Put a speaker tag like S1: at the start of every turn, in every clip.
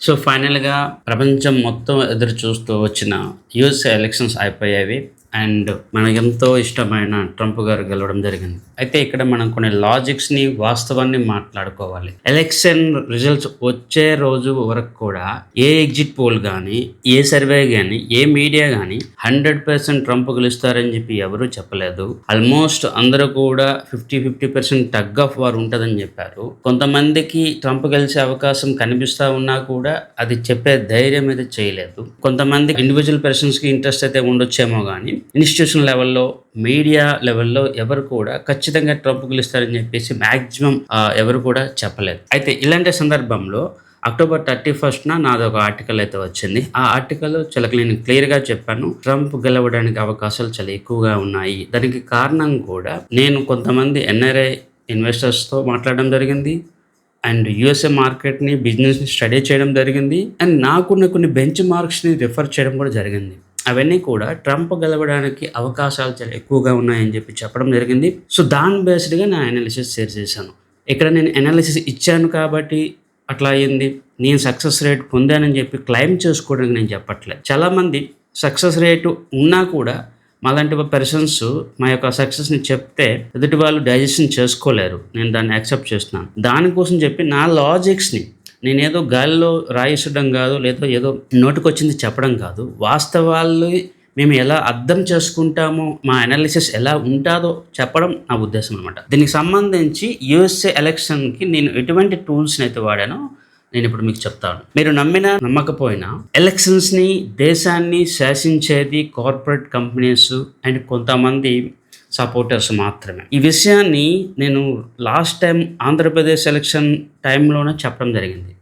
S1: So ఫైనల్‌గా ప్రపంచం మొత్తం ఎదురు చూస్తూ వచ్చిన యూఎస్ఏ ఎలక్షన్స్ అయిపోయేవి. అండ్ మనకెంతో ఇష్టమైన ట్రంప్ గారు గెలవడం జరిగింది. అయితే ఇక్కడ మనం కొన్ని లాజిక్స్‌ని, వాస్తవాన్ని మాట్లాడుకోవాలి. ఎలక్షన్ రిజల్ట్స్ వచ్చే రోజు వరకు కూడా ఏ ఎగ్జిట్ పోల్ గానీ, ఏ సర్వే గానీ, ఏ మీడియా గానీ 100% ట్రంప్ గెలుస్తారని చెప్పి ఎవరూ చెప్పలేదు. ఆల్మోస్ట్ అందరూ కూడా 50% టగ్ ఆఫ్ వార్ ఉంటదని చెప్పారు. కొంతమందికి ట్రంప్ గెలిచే అవకాశం కనిపిస్తా ఉన్నా కూడా అది చెప్పే ధైర్యం అయితే చేయలేదు. కొంతమంది ఇండివిజువల్ పర్సన్స్‌కి ఇంట్రెస్ట్ అయితే ఉండొచ్చేమో గానీ ఇన్స్టిట్యూషన్ లెవెల్లో, మీడియా లెవెల్లో ఎవరు కూడా ఖచ్చితంగా ట్రంప్ గెలుస్తారని చెప్పేసి మాక్సిమం ఎవరు కూడా చెప్పలేదు. అయితే ఇలాంటి సందర్భంలో అక్టోబర్ 31న నాదొక ఆర్టికల్ అయితే వచ్చింది. ఆ ఆర్టికల్ నేను క్లియర్‌గా చెప్పాను. ట్రంప్ గెలవడానికి అవకాశాలు చాలా ఎక్కువగా ఉన్నాయి. దానికి కారణం కూడా నేను కొంతమంది ఎన్ఆర్ఐ ఇన్వెస్టర్స్‌తో మాట్లాడడం జరిగింది. అండ్ యూఎస్ఏ మార్కెట్‌ని, బిజినెస్‌ని స్టడీ చేయడం జరిగింది. అండ్ నాకున్న కొన్ని బెంచ్ మార్క్స్‌ని రిఫర్ చేయడం కూడా జరిగింది. అవన్నీ కూడా ట్రంప్ గెలవడానికి అవకాశాలు చాలా ఎక్కువగా ఉన్నాయని చెప్పి చెప్పడం జరిగింది. సో దాని బేస్డ్‌గా నా అనాలిసిస్ షేర్ చేశాను. ఇక్కడ నేను అనాలిసిస్ ఇచ్చాను కాబట్టి అట్లా అయింది. నేను సక్సెస్ రేట్ పొందానని చెప్పి క్లెయిమ్ చేసుకోవడానికి నేను చెప్పట్లేదు. చాలామంది సక్సెస్ రేటు ఉన్నా కూడా మాలాంటి పర్సన్స్ మా యొక్క సక్సెస్‌ని చెప్తే ఎదుటి వాళ్ళు డైజెషన్ చేసుకోలేరు. నేను దాన్ని యాక్సెప్ట్ చేస్తున్నాను. దానికోసం చెప్పి నా లాజిక్స్‌ని నేనేదో గాలిలో రాయేసడం కాదు, లేదా ఏదో నోటికొచ్చింది చెప్పడం కాదు. వాస్తవాలు మేము ఎలా అర్థం చేసుకుంటామో, మా అనాలిసిస్ ఎలా ఉంటాదో చెప్పడం నా ఉద్దేశం అనమాట. దీనికి సంబంధించి యూఎస్ఏ ఎలక్షన్‌కి నేను ఎటువంటి టూల్స్‌ని అయితే వాడానో నేను ఇప్పుడు మీకు చెప్తాను. మీరు నమ్మినా నమ్మకపోయినా ఎలక్షన్స్‌ని, దేశాన్ని శాసించేది కార్పొరేట్ కంపెనీస్ అండ్ కొంతమంది సపోర్టర్స్ మాత్రమే. ఈ విషయాన్ని నేను లాస్ట్ టైం ఆంధ్రప్రదేశ్ ఎలక్షన్ టైంలోనే చెప్పడం జరిగింది.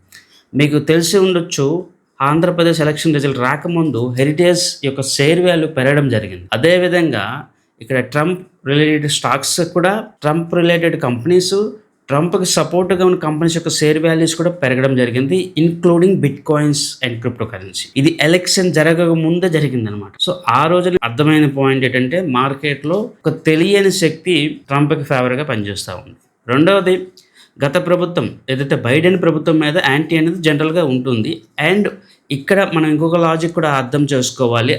S1: మీకు తెలిసి ఉండొచ్చు, ఆంధ్రప్రదేశ్ ఎలక్షన్ రిజల్ట్ రాకముందు హెరిటేజ్ యొక్క షేర్ వాల్యూ పెరగడం జరిగింది. అదేవిధంగా ఇక్కడ ట్రంప్ రిలేటెడ్ స్టాక్స్ కూడా, ట్రంప్ రిలేటెడ్ కంపెనీస్, ట్రంప్కి సపోర్ట్గా ఉన్న కంపెనీస్ యొక్క షేర్ వాల్యూస్ కూడా పెరగడం జరిగింది, including bit coins and crypto currency. ఇది ఎలక్షన్ జరగక ముందే జరిగింది అనమాట. సో ఆ రోజు అర్థమైన పాయింట్ ఏంటంటే, మార్కెట్లో ఒక తెలియని శక్తి ట్రంప్కి ఫేవర్గా పనిచేస్తూ ఉంది. రెండవది, గత ప్రభుత్వం ఏదైతే బైడెన్ ప్రభుత్వం మీద యాంటీ అనేది జనరల్గా ఉంటుంది. అండ్ ఇక్కడ మనం ఇంకొక లాజిక్ కూడా అర్థం చేసుకోవాలి.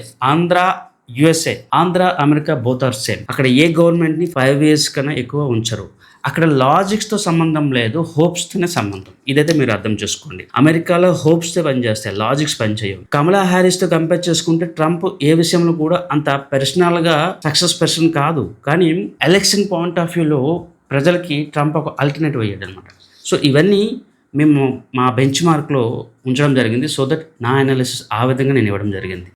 S1: USA, Andhra, America both are same. అక్కడ ఏ గవర్నమెంట్ని 5 years కన్నా ఎక్కువ ఉంచరు. అక్కడ లాజిక్స్తో సంబంధం లేదు, హోప్స్తోనే సంబంధం. ఇదైతే మీరు అర్థం చేసుకోండి. అమెరికాలో హోప్స్తో పనిచేస్తాయి, లాజిక్స్ పనిచేయవు. కమలా హ్యారిస్తో కంపేర్ చేసుకుంటే ట్రంప్ ఏ విషయంలో కూడా అంత పర్సనల్గా సక్సెస్ పర్సన్ కాదు. కానీ ఎలక్షన్ పాయింట్ ఆఫ్ వ్యూలో ప్రజలకి ట్రంప్ ఒక ఆల్టర్నేటివ్ అయ్యాడు అనమాట. సో ఇవన్నీ మేము మా బెంచ్ మార్క్లో ఉంచడం జరిగింది. సో దట్ నా అనాలిసిస్ ఆ విధంగా నేను ఇవ్వడం జరిగింది.